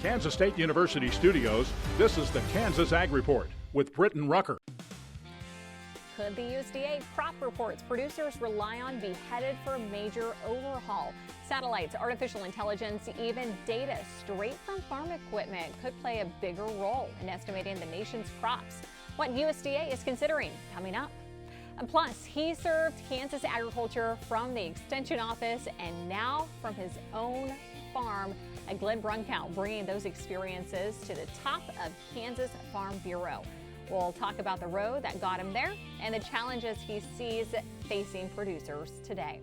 Kansas State University studios, this is the Kansas Ag Report with Britton Rucker. Could the USDA crop reports producers rely on be headed for a major overhaul? Satellites, artificial intelligence, even data straight from farm equipment could play a bigger role in estimating the nation's crops. What USDA is considering coming up. And plus, he served Kansas agriculture from the Extension Office and now from his own farm at Glen Brunkow, bringing those experiences to the top of Kansas Farm Bureau. We'll talk about the road that got him there and the challenges he sees facing producers today.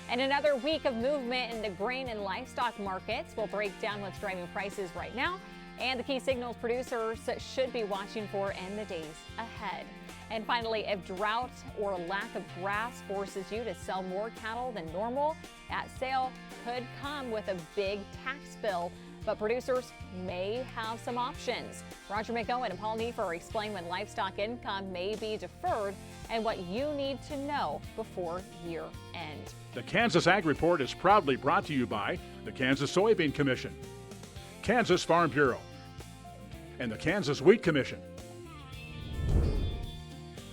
And another week of movement in the grain and livestock markets. We'll break down what's driving prices right now and the key signals producers should be watching for in the days ahead. And finally, if drought or lack of grass forces you to sell more cattle than normal, that sale could come with a big tax bill. But producers may have some options. Roger McOwen and Paul Neefer explain when livestock income may be deferred and what you need to know before year end. The Kansas Ag Report is proudly brought to you by the Kansas Soybean Commission, Kansas Farm Bureau, and the Kansas Wheat Commission.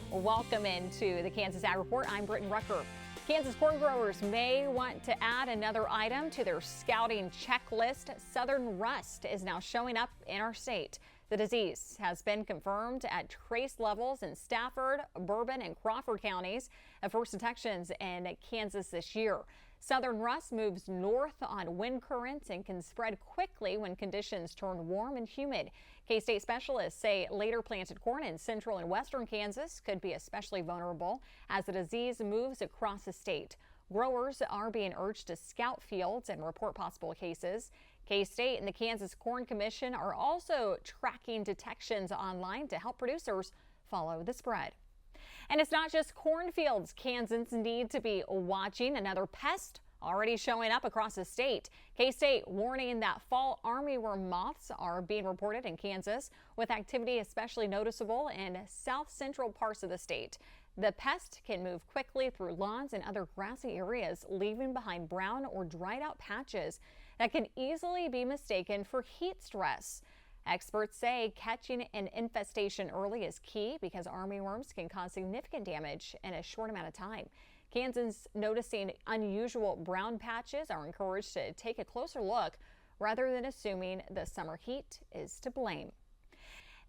Welcome into the Kansas Ag Report. I'm Britton Rucker. Kansas corn growers may want to add another item to their scouting checklist. Southern rust is now showing up in our state. The disease has been confirmed at trace levels in Stafford, Bourbon, and Crawford counties. First detections in Kansas this year. Southern rust moves north on wind currents and can spread quickly when conditions turn warm and humid. K-State specialists say later planted corn in central and western Kansas could be especially vulnerable as the disease moves across the state. Growers are being urged to scout fields and report possible cases. K-State and the Kansas Corn Commission are also tracking detections online to help producers follow the spread. And it's not just cornfields Kansans need to be watching. Another pest already showing up across the state. K-State warning that fall armyworm moths are being reported in Kansas, with activity especially noticeable in south central parts of the state. The pest can move quickly through lawns and other grassy areas, leaving behind brown or dried out patches that can easily be mistaken for heat stress. Experts say catching an infestation early is key because armyworms can cause significant damage in a short amount of time. Kansans noticing unusual brown patches are encouraged to take a closer look rather than assuming the summer heat is to blame.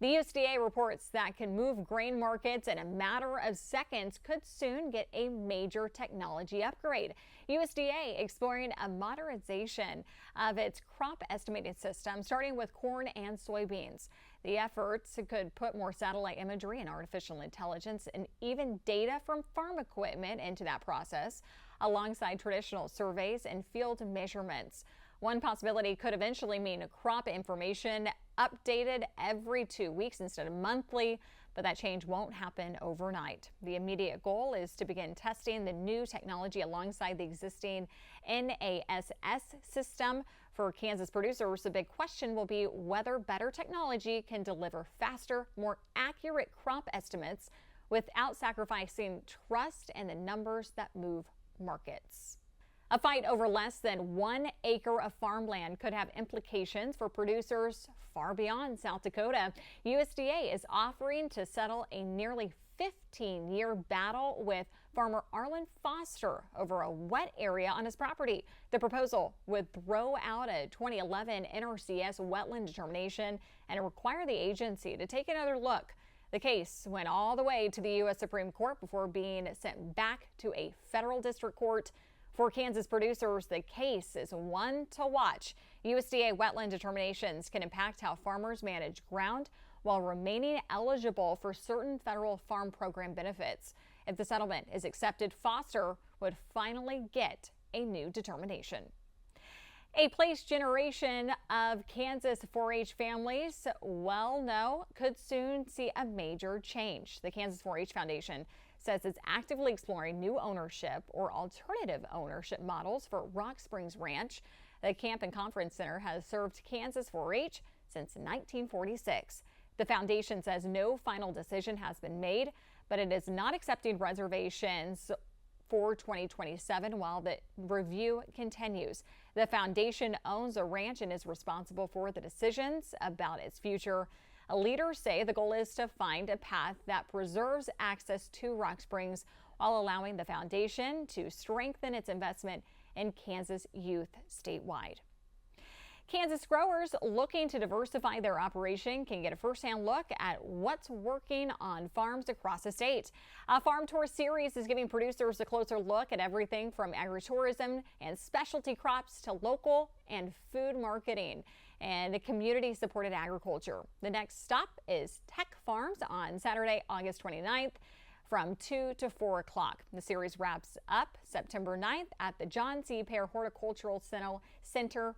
The USDA reports that can move grain markets in a matter of seconds could soon get a major technology upgrade. USDA exploring a modernization of its crop estimating system, starting with corn and soybeans. The efforts could put more satellite imagery and artificial intelligence and even data from farm equipment into that process, alongside traditional surveys and field measurements. One possibility could eventually mean crop information updated every 2 weeks instead of monthly, but that change won't happen overnight. The immediate goal is to begin testing the new technology alongside the existing NASS system. For Kansas producers, the big question will be whether better technology can deliver faster, more accurate crop estimates without sacrificing trust in the numbers that move markets. A fight over less than 1 acre of farmland could have implications for producers far beyond South Dakota. USDA is offering to settle a nearly 15-year battle with farmer Arlen Foster over a wet area on his property. The proposal would throw out a 2011 NRCS wetland determination and require the agency to take another look. The case went all the way to the U.S. Supreme Court before being sent back to a federal district court. For Kansas producers, the case is one to watch. USDA wetland determinations can impact how farmers manage ground while remaining eligible for certain federal farm program benefits. If the settlement is accepted, Foster would finally get a new determination. A placed generation of Kansas 4-H families well know could soon see a major change. The Kansas 4-H Foundation says it's actively exploring new ownership or alternative ownership models for Rock Springs Ranch. The Camp and Conference Center has served Kansas 4-H since 1946. The foundation says no final decision has been made, but it is not accepting reservations for 2027 while the review continues. The foundation owns a ranch and is responsible for the decisions about its future. Leaders say the goal is to find a path that preserves access to Rock Springs while allowing the foundation to strengthen its investment in Kansas youth statewide. Kansas growers looking to diversify their operation can get a firsthand look at what's working on farms across the state. A farm tour series is giving producers a closer look at everything from agritourism and specialty crops to local and food marketing and community-supported agriculture. The next stop is Tech Farms on Saturday, August 29th. From 2 to 4 o'clock. The series wraps up September 9th at the John C. Pear Horticultural Center.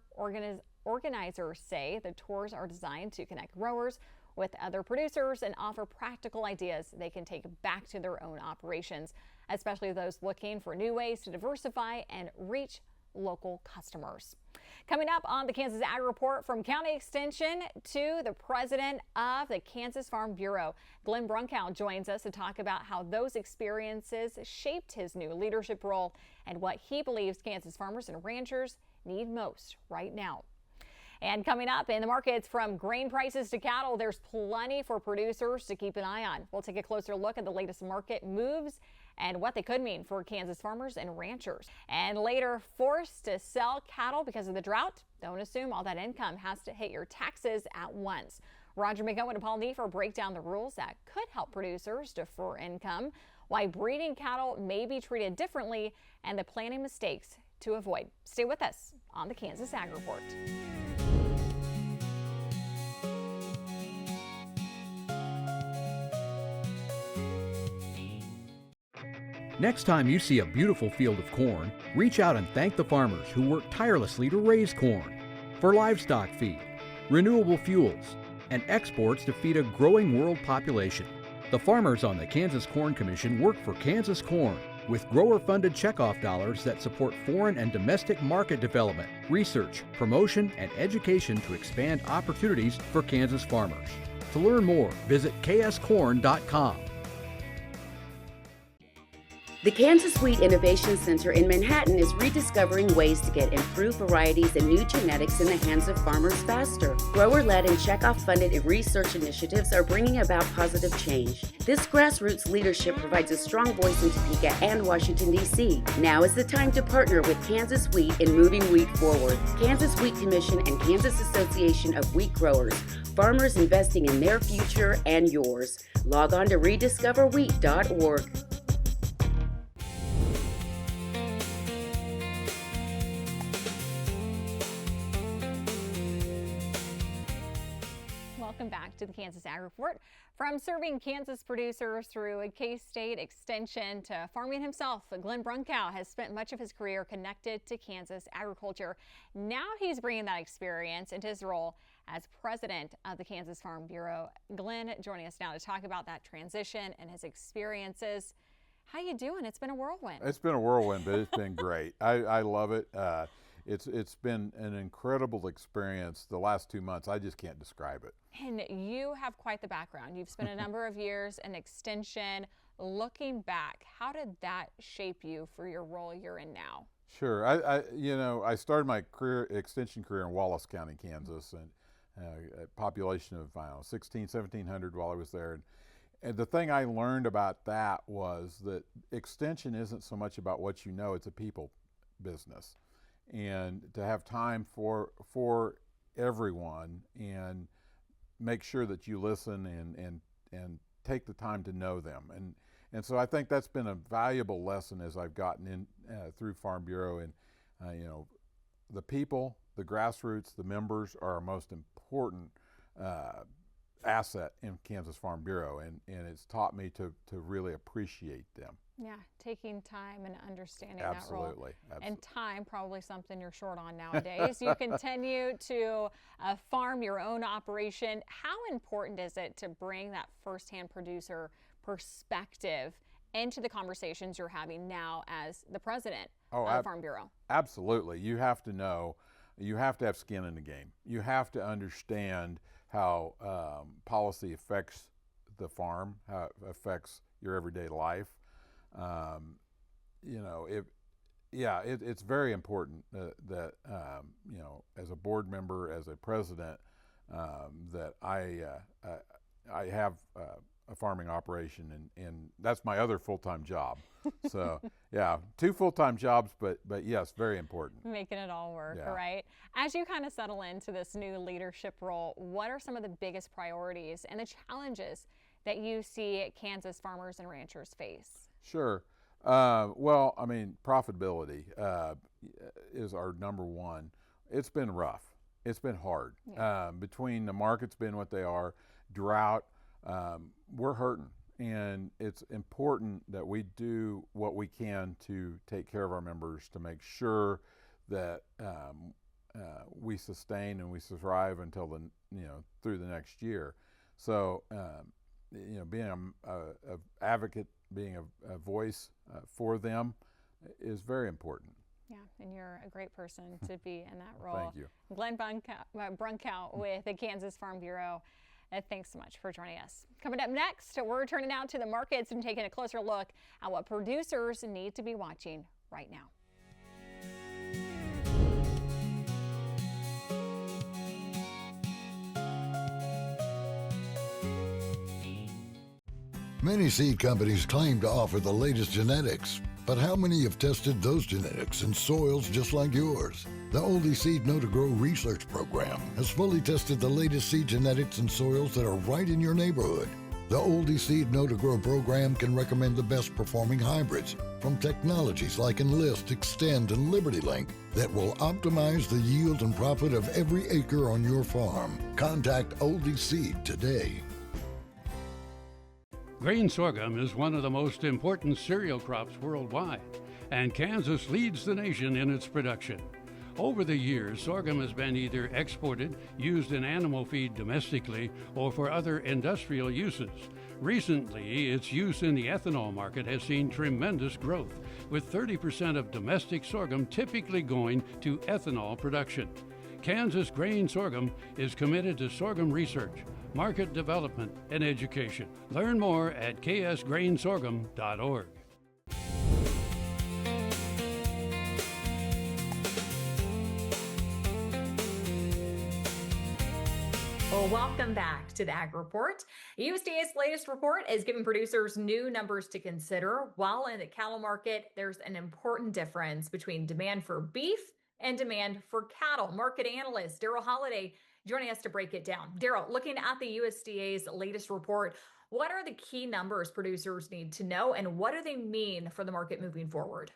Organizers say the tours are designed to connect growers with other producers and offer practical ideas they can take back to their own operations, especially those looking for new ways to diversify and reach local customers. Coming up on the Kansas Ag Report, from County Extension to the president of the Kansas Farm Bureau, Glenn Brunkow joins us to talk about how those experiences shaped his new leadership role and what he believes Kansas farmers and ranchers need most right now. And coming up in the markets, from grain prices to cattle, there's plenty for producers to keep an eye on. We'll take a closer look at the latest market moves and what they could mean for Kansas farmers and ranchers. And later, forced to sell cattle because of the drought? Don't assume all that income has to hit your taxes at once. Roger McGowan and Paul Neefer break down the rules that could help producers defer income, why breeding cattle may be treated differently, and the planning mistakes to avoid. Stay with us on the Kansas Ag Report. Next time you see a beautiful field of corn, reach out and thank the farmers who work tirelessly to raise corn for livestock feed, renewable fuels, and exports to feed a growing world population. The farmers on the Kansas Corn Commission work for Kansas Corn with grower-funded checkoff dollars that support foreign and domestic market development, research, promotion, and education to expand opportunities for Kansas farmers. To learn more, visit kscorn.com. The Kansas Wheat Innovation Center in Manhattan is rediscovering ways to get improved varieties and new genetics in the hands of farmers faster. Grower-led and checkoff-funded research initiatives are bringing about positive change. This grassroots leadership provides a strong voice in Topeka and Washington, D.C. Now is the time to partner with Kansas Wheat in moving wheat forward. Kansas Wheat Commission and Kansas Association of Wheat Growers. Farmers investing in their future and yours. Log on to rediscoverwheat.org. Welcome back to the Kansas Ag Report. From serving Kansas producers through a K-State extension to farming himself, Glenn Brunkow has spent much of his career connected to Kansas agriculture. Now he's bringing that experience into his role as president of the Kansas Farm Bureau. Glenn joining us now to talk about that transition and his experiences. How you doing? It's been a whirlwind. It's been a whirlwind, but it's been great. I love it. It's been an incredible experience the last 2 months. I just can't describe it. And you have quite the background. You've spent a number of years in extension. Looking back, how did that shape you for your role you're in now? Sure. I started my extension career in Wallace County, Kansas, and a population of 1,700 while I was there. And the thing I learned about that was that extension isn't so much about what you know, it's a people business. And to have time for everyone and make sure that you listen and take the time to know them. And so I think that's been a valuable lesson as I've gotten in through Farm Bureau. And the people, the grassroots, the members are our most important asset in Kansas Farm Bureau, and it's taught me to really appreciate them. Yeah, taking time and understanding Absolutely. that role. Absolutely. And time, probably something you're short on nowadays. You continue to farm your own operation. How important is it to bring that firsthand producer perspective into the conversations you're having now as the president of Farm Bureau? Absolutely. You have to know, you have to have skin in the game. You have to understand how policy affects the farm, how it affects your everyday life. it's very important that as a board member, as a president, that I have a farming operation, and that's my other full-time job. So yeah, 2 full-time jobs, but yes, very important. Making it all work, Yeah. right? As you kind of settle into this new leadership role, what are some of the biggest priorities and the challenges that you see Kansas farmers and ranchers face? Sure. Well, I mean, profitability is our number one. It's been rough. It's been hard. Yeah. Between the markets being what they are, drought, we're hurting. And it's important that we do what we can to take care of our members, to make sure that we sustain and we survive until through the next year. So, being a advocate, being a voice for them is very important. Yeah, and you're a great person to be in that role. Thank you. Glenn Brunkow with the Kansas Farm Bureau. Thanks so much for joining us. Coming up next, we're turning out to the markets and taking a closer look at what producers need to be watching right now. Many seed companies claim to offer the latest genetics, but how many have tested those genetics in soils just like yours? The Oldie Seed Know to Grow research program has fully tested the latest seed genetics in soils that are right in your neighborhood. The Oldie Seed Know to Grow program can recommend the best performing hybrids from technologies like Enlist, Extend, and Liberty Link that will optimize the yield and profit of every acre on your farm. Contact Oldie Seed today. Grain sorghum is one of the most important cereal crops worldwide, and Kansas leads the nation in its production. Over the years, sorghum has been either exported, used in animal feed domestically, or for other industrial uses. Recently, its use in the ethanol market has seen tremendous growth, with 30% of domestic sorghum typically going to ethanol production. Kansas Grain Sorghum is committed to sorghum research, market development, and education. Learn more at ksgrainsorghum.org. Well, welcome back to the Ag Report. USDA's latest report is giving producers new numbers to consider. While in the cattle market, there's an important difference between demand for beef and demand for cattle. Market analyst Darrell Holaday joining us to break it down. Darrell, looking at the USDA's latest report, what are the key numbers producers need to know, and what do they mean for the market moving forward?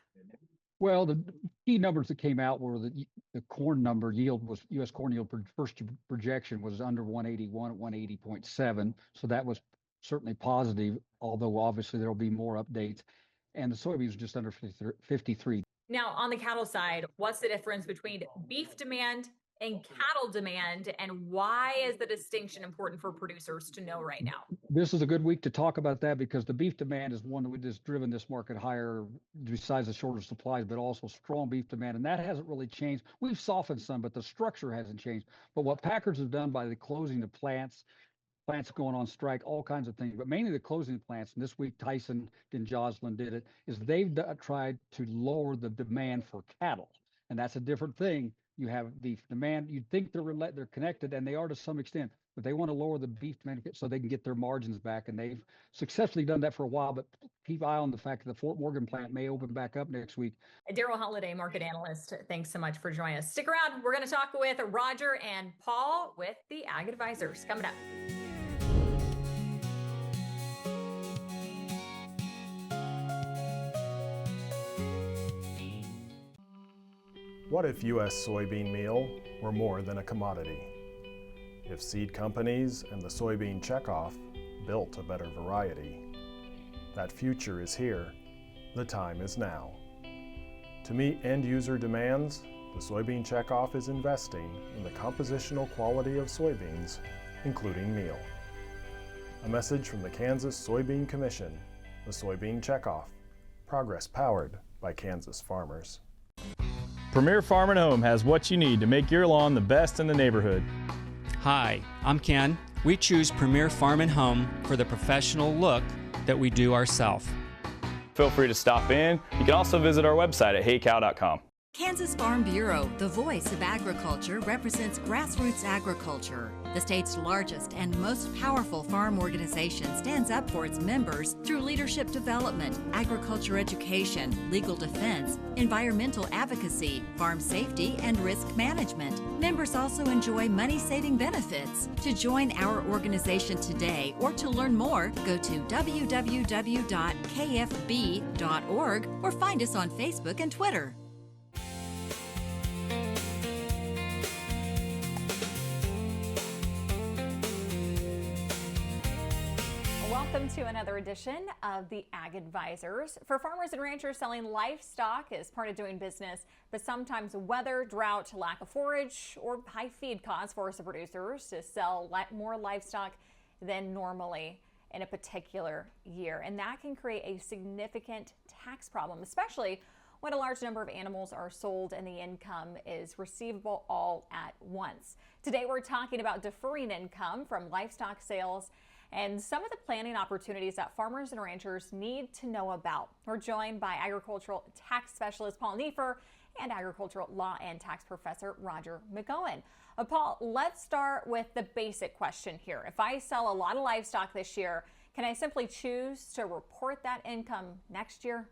Well, the key numbers that came out were the corn number yield was U.S. corn yield first projection was under 181 at 180.7. So that was certainly positive, although obviously there will be more updates. And the soybeans was just under 53. Now, on the cattle side, what's the difference between beef demand and cattle demand, and why is the distinction important for producers to know right now? This is a good week to talk about that because the beef demand is one that has driven this market higher besides the shorter supplies, but also strong beef demand. And that hasn't really changed. We've softened some, but the structure hasn't changed. But what packers have done by the closing of plants going on strike, all kinds of things, but mainly the closing plants. And this week, Tyson and Joslin did it, is they've tried to lower the demand for cattle. And that's a different thing. You have the demand, you'd think they're connected, and they are to some extent, but they want to lower the beef demand so they can get their margins back. And they've successfully done that for a while, but keep eye on the fact that the Fort Morgan plant may open back up next week. Darrell Holaday, market analyst, thanks so much for joining us. Stick around. We're going to talk with Roger and Paul with the Ag Advisors coming up. What if U.S. soybean meal were more than a commodity? If seed companies and the soybean checkoff built a better variety? That future is here. The time is now. To meet end-user demands, the soybean checkoff is investing in the compositional quality of soybeans, including meal. A message from the Kansas Soybean Commission, the Soybean Checkoff. Progress powered by Kansas farmers. Premier Farm & Home has what you need to make your lawn the best in the neighborhood. Hi, I'm Ken. We choose Premier Farm & Home for the professional look that we do ourselves. feel free to stop in. You can also visit our website at heycow.com. Kansas Farm Bureau, the voice of agriculture, represents grassroots agriculture. The state's largest and most powerful farm organization stands up for its members through leadership development, agriculture education, legal defense, environmental advocacy, farm safety, and risk management. Members also enjoy money-saving benefits. To join our organization today or to learn more, go to www.kfb.org or find us on Facebook and Twitter. Welcome to another edition of the Ag Advisors. For farmers and ranchers, selling livestock is part of doing business, but sometimes weather, drought, lack of forage, or high feed cause force the producers to sell more livestock than normally in a particular year. And that can create a significant tax problem, especially when a large number of animals are sold and the income is receivable all at once. Today we're talking about deferring income from livestock sales and some of the planning opportunities that farmers and ranchers need to know about. We're joined by agricultural tax specialist Paul Neiffer and agricultural law and tax professor Roger McGowan. Paul, let's start with the basic question here. If I sell a lot of livestock this year, can I simply choose to report that income next year?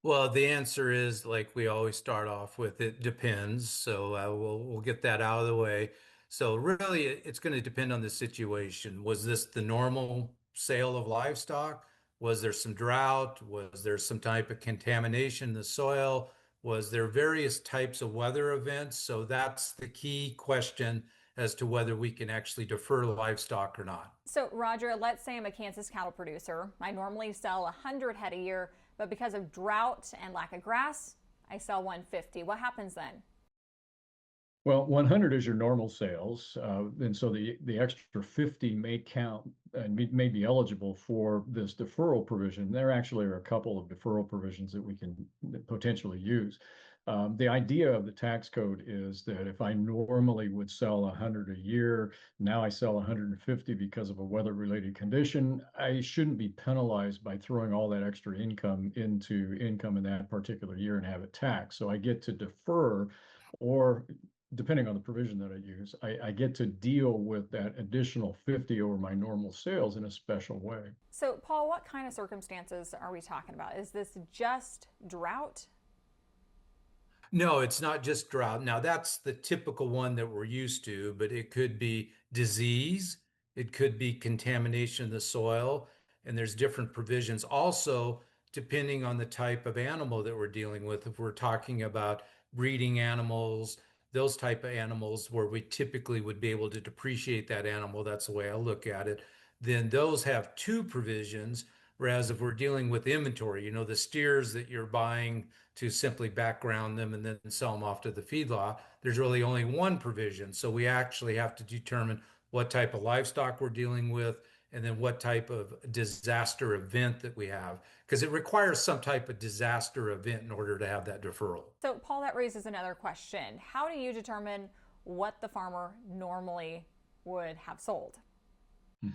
Well, the answer is, like we always start off with, it depends. So we'll get that out of the way. So really, it's going to depend on the situation. Was this the normal sale of livestock? Was there some drought? Was there some type of contamination in the soil? Was there various types of weather events? So that's the key question as to whether we can actually defer livestock or not. So Roger, let's say I'm a Kansas cattle producer. I normally sell 100 head a year, but because of drought and lack of grass, I sell 150. What happens then? Well, 100 is your normal sales, and so the extra 50 may count and may be eligible for this deferral provision. There actually are a couple of deferral provisions that we can potentially use. The idea of the tax code is that if I normally would sell 100 a year, now I sell 150 because of a weather-related condition, I shouldn't be penalized by throwing all that extra income into income in that particular year and have it taxed. So I get to defer, or depending on the provision that I use, I get to deal with that additional 50 over my normal sales in a special way. So Paul, what kind of circumstances are we talking about? Is this just drought? No, it's not just drought. Now that's the typical one that we're used to, but it could be disease, it could be contamination of the soil, and there's different provisions. Also, depending on the type of animal that we're dealing with, if we're talking about breeding animals, those type of animals where we typically would be able to depreciate that animal, that's the way I look at it, then those have two provisions. Whereas if we're dealing with inventory, the steers that you're buying to simply background them and then sell them off to the feedlot, there's really only one provision. So we actually have to determine what type of livestock we're dealing with and then what type of disaster event that we have, because it requires some type of disaster event in order to have that deferral. So Paul, that raises another question. How do you determine what the farmer normally would have sold?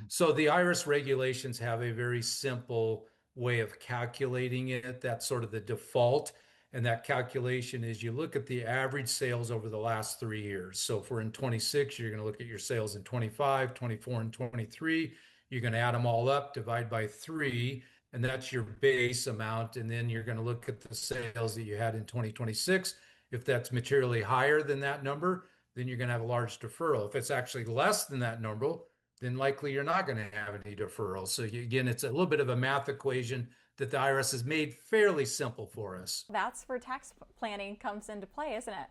So the IRS regulations have a very simple way of calculating it. That's sort of the default. And that calculation is you look at the average sales over the last 3 years. So if we're in 26, you're going to look at your sales in 25, 24, and 23. You're going to add them all up, divide by 3, and that's your base amount. And then you're going to look at the sales that you had in 2026. If that's materially higher than that number, then you're going to have a large deferral. If it's actually less than that number, then likely you're not going to have any deferral. So again, it's a little bit of a math equation that the IRS has made fairly simple for us. That's where tax planning comes into play, isn't it?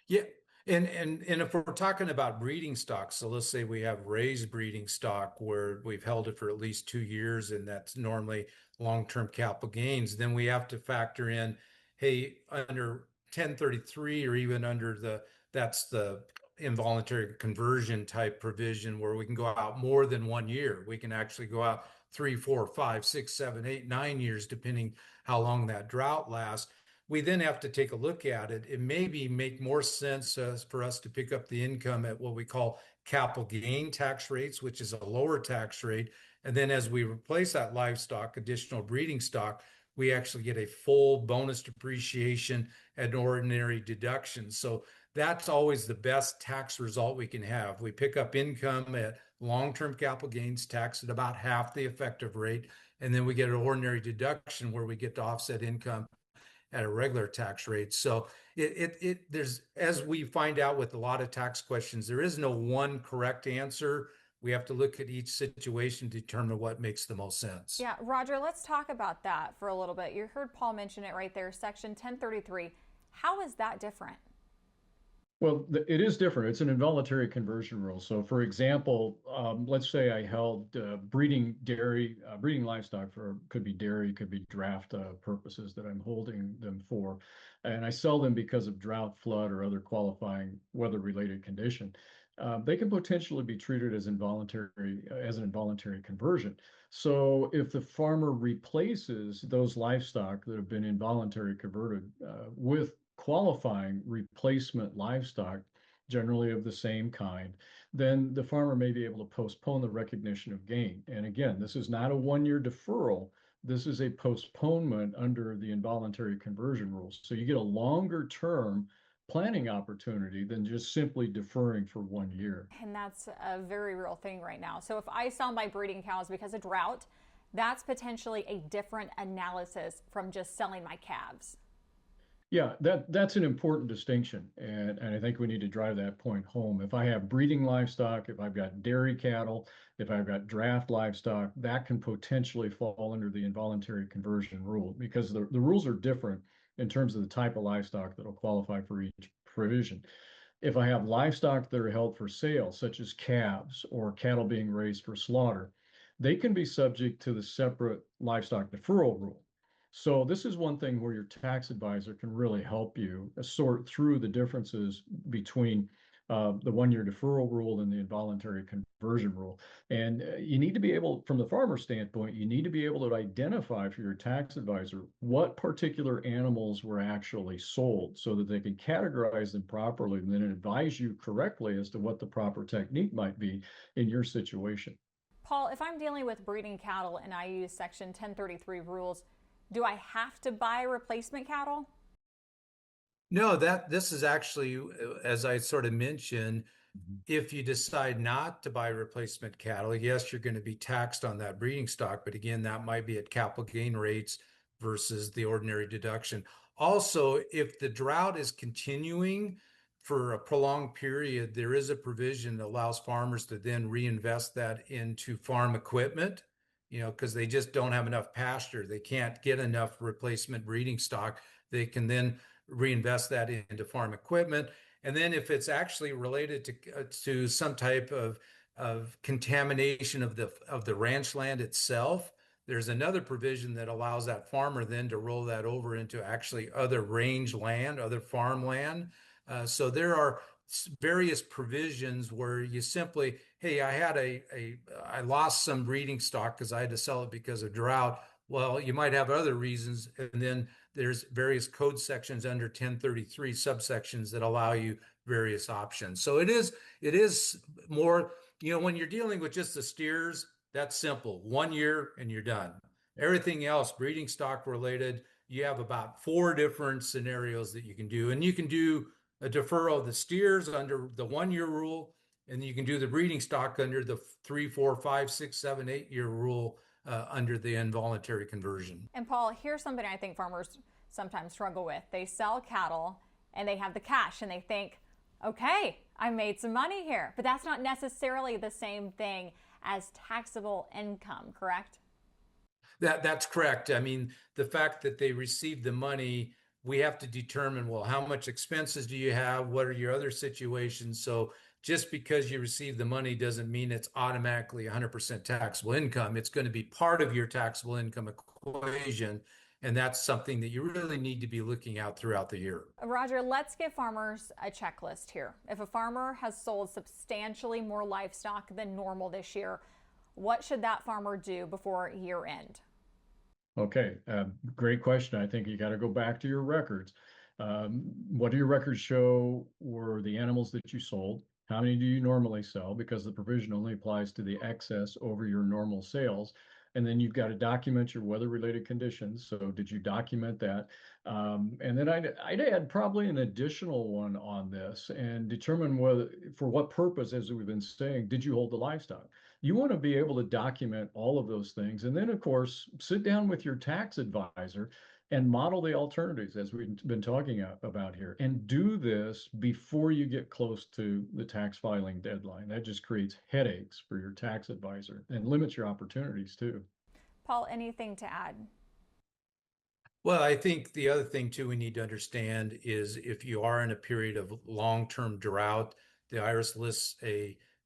Yeah. And if we're talking about breeding stock, so let's say we have raised breeding stock where we've held it for at least 2 years, and that's normally long-term capital gains, then we have to factor in, hey, under 1033 or even under that's the involuntary conversion type provision where we can go out more than 1 year. We can actually go out 3, 4, 5, 6, 7, 8, 9 years, depending how long that drought lasts. we then have to take a look at it. It maybe make more sense for us to pick up the income at what we call capital gain tax rates, which is a lower tax rate. And then as we replace that livestock, additional breeding stock, we actually get a full bonus depreciation and ordinary deduction. So that's always the best tax result we can have. We pick up income at long-term capital gains tax at about half the effective rate, and then we get an ordinary deduction where we get to offset income at a regular tax rate. So there's, as we find out with a lot of tax questions, there is no one correct answer. We have to look at each situation to determine what makes the most sense. Yeah, Roger, let's talk about that for a little bit. You heard Paul mention it right there, Section 1033. How is that different? Well, it is different. It's an involuntary conversion rule. So, for example, let's say I held breeding livestock could be dairy, could be draft purposes that I'm holding them for, and I sell them because of drought, flood, or other qualifying weather-related condition. They can potentially be treated as an involuntary conversion. So, if the farmer replaces those livestock that have been involuntarily converted with qualifying replacement livestock, generally of the same kind, then the farmer may be able to postpone the recognition of gain. And again, this is not a one-year deferral. This is a postponement under the involuntary conversion rules. So you get a longer term planning opportunity than just simply deferring for 1 year. And that's a very real thing right now. So if I sell my breeding cows because of drought, that's potentially a different analysis from just selling my calves. Yeah, that's an important distinction, and I think we need to drive that point home. If I have breeding livestock, if I've got dairy cattle, if I've got draft livestock, that can potentially fall under the involuntary conversion rule, because the rules are different in terms of the type of livestock that will qualify for each provision. If I have livestock that are held for sale, such as calves or cattle being raised for slaughter, they can be subject to the separate livestock deferral rule. So this is one thing where your tax advisor can really help you sort through the differences between the 1-year deferral rule and the involuntary conversion rule. And you need to be able, from the farmer standpoint, you need to be able to identify for your tax advisor what particular animals were actually sold so that they can categorize them properly and then advise you correctly as to what the proper technique might be in your situation. Paul, if I'm dealing with breeding cattle and I use Section 1033 rules, do I have to buy replacement cattle? No, this is actually, as I sort of mentioned, if you decide not to buy replacement cattle, yes, you're going to be taxed on that breeding stock, but again, that might be at capital gain rates versus the ordinary deduction. Also, if the drought is continuing for a prolonged period, there is a provision that allows farmers to then reinvest that into farm equipment, because they just don't have enough pasture. They can't get enough replacement breeding stock. They can then reinvest that into farm equipment. And then if it's actually related to some type of contamination of the ranch land itself, there's another provision that allows that farmer then to roll that over into actually other range land, other farmland. So there are various provisions where you simply, hey, I lost some breeding stock because I had to sell it because of drought. Well, you might have other reasons, and then there's various code sections under 1033 subsections that allow you various options. So it is more, when you're dealing with just the steers, that's simple. 1 year and you're done. Everything else, breeding stock related, you have about 4 different scenarios that you can do, and you can do a deferral of the steers under the 1-year rule, and you can do the breeding stock under the 3, 4, 5, 6, 7, 8-year rule under the involuntary conversion. And Paul, here's something I think farmers sometimes struggle with. They sell cattle and they have the cash and they think, okay, I made some money here. But that's not necessarily the same thing as taxable income, correct? That's correct. I mean, the fact that they received the money, we have to determine, well, how much expenses do you have? What are your other situations? So just because you receive the money doesn't mean it's automatically 100% taxable income. It's going to be part of your taxable income equation. And that's something that you really need to be looking at throughout the year. Roger, let's give farmers a checklist here. If a farmer has sold substantially more livestock than normal this year, what should that farmer do before year end? Okay, great question. I think you got to go back to your records. What do your records show were the animals that you sold? How many do you normally sell? Because the provision only applies to the excess over your normal sales. And then you've got to document your weather-related conditions. So did you document that? And then I'd add probably an additional one on this and determine whether, for what purpose, as we've been saying, did you hold the livestock? You want to be able to document all of those things. And then, of course, sit down with your tax advisor and model the alternatives as we've been talking about here. And do this before you get close to the tax filing deadline. That just creates headaches for your tax advisor and limits your opportunities too. Paul, anything to add? Well, I think the other thing too we need to understand is if you are in a period of long-term drought, the IRS lists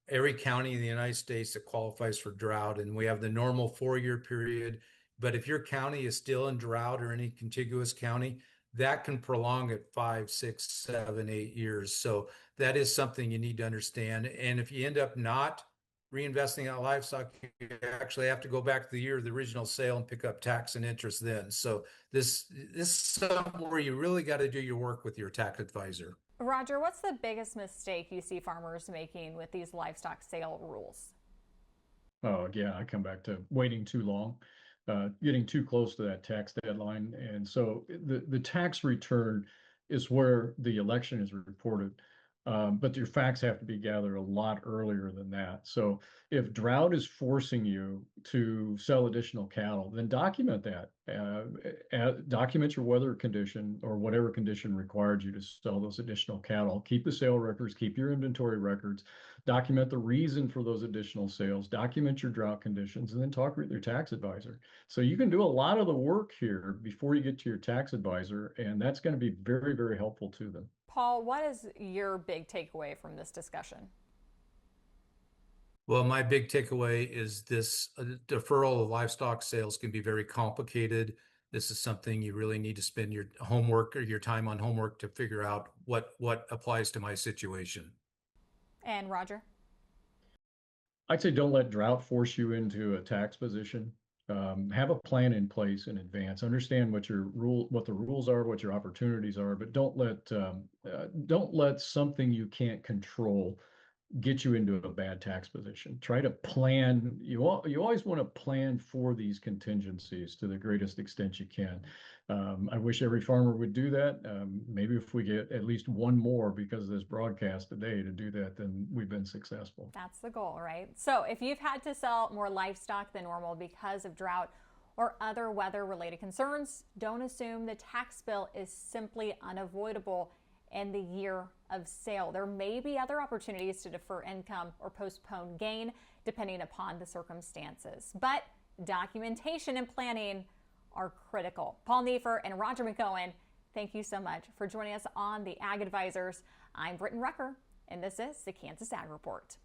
every county in the United States that qualifies for drought, and we have the normal 4-year period. But if your county is still in drought or any contiguous county, that can prolong it 5, 6, 7, 8 years. So that is something you need to understand. And if you end up not reinvesting that livestock, you actually have to go back to the year of the original sale and pick up tax and interest then. So this is something where you really got to do your work with your tax advisor. Roger, what's the biggest mistake you see farmers making with these livestock sale rules? Oh, yeah, I come back to waiting too long, getting too close to that tax deadline. And so the tax return is where the election is reported. But your facts have to be gathered a lot earlier than that. So if drought is forcing you to sell additional cattle, then document that. Document your weather condition or whatever condition required you to sell those additional cattle. Keep the sale records, keep your inventory records, document the reason for those additional sales, document your drought conditions, and then talk with your tax advisor. So you can do a lot of the work here before you get to your tax advisor, and that's going to be very, very helpful to them. Paul, what is your big takeaway from this discussion? Well, my big takeaway is this deferral of livestock sales can be very complicated. This is something you really need to spend your homework or your time on homework to figure out what applies to my situation. And Roger? I'd say don't let drought force you into a tax position. Have a plan in place in advance. Understand what the rules are, what your opportunities are, but don't let something you can't control get you into a bad tax position. Try to plan. You always want to plan for these contingencies to the greatest extent you can. I wish every farmer would do that. Maybe if we get at least one more because of this broadcast today to do that, then we've been successful. That's the goal, right? So if you've had to sell more livestock than normal because of drought or other weather-related concerns, don't assume the tax bill is simply unavoidable in the year of sale. There may be other opportunities to defer income or postpone gain depending upon the circumstances. But documentation and planning are critical. Paul Neiffer and Roger McCohen, thank you so much for joining us on the Ag Advisors. I'm Britton Rucker, and this is the Kansas Ag Report.